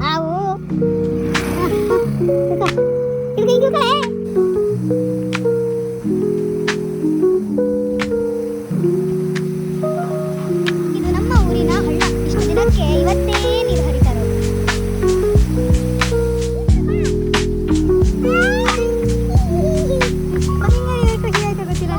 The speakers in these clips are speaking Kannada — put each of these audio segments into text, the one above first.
ನಾವು ಇದು ನಮ್ಮ ಊರಿನ ಹಳ್ಳ. ಇಷ್ಟು ದಿನಕ್ಕೆ ಇವತ್ತೇ ನೀರು ಹರಿತಾ ಇರೋದು. ಖುಷಿ ಆಯ್ತು ಗೊತ್ತಿಲ್ಲ.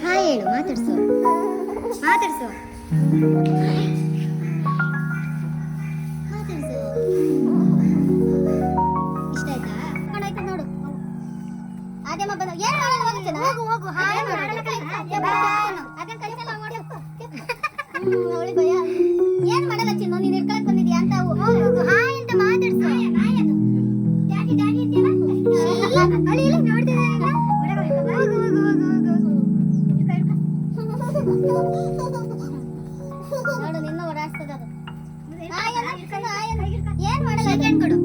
ಹಾಯ್ ಹೇಳು, ಮಾತಾಡ್ಸು ಮಾತಾಡ್ಸು ಮಾತಾಡ್ಸು. ಇಷ್ಟ ಆಯ್ತಾ? ಆಯ್ತು ನೋಡು. ಅದೇಮ್ಮ ಬಂದ ಏನು ಹೋಗು ಹೋಗು. ಹಾಯ್ ಅವಳಿ ಭಯ ಏನ್ ಮಾಡಲ್ಲ ಚಿನ್ನು, ನೀನ್ ಇಟ್ಕೊಳಕ್ ಬಂದಿದ್ಯಾ ಅಂತ. ಹಾಯ್ ಅಂತ ಮಾತಾಡ್ಸು. ನೋಡು ನಿನ್ನ ಓಡಾಡ್ತದ. ಏನ್ ಮಾಡಲ್ಲ, ಕೊಡು.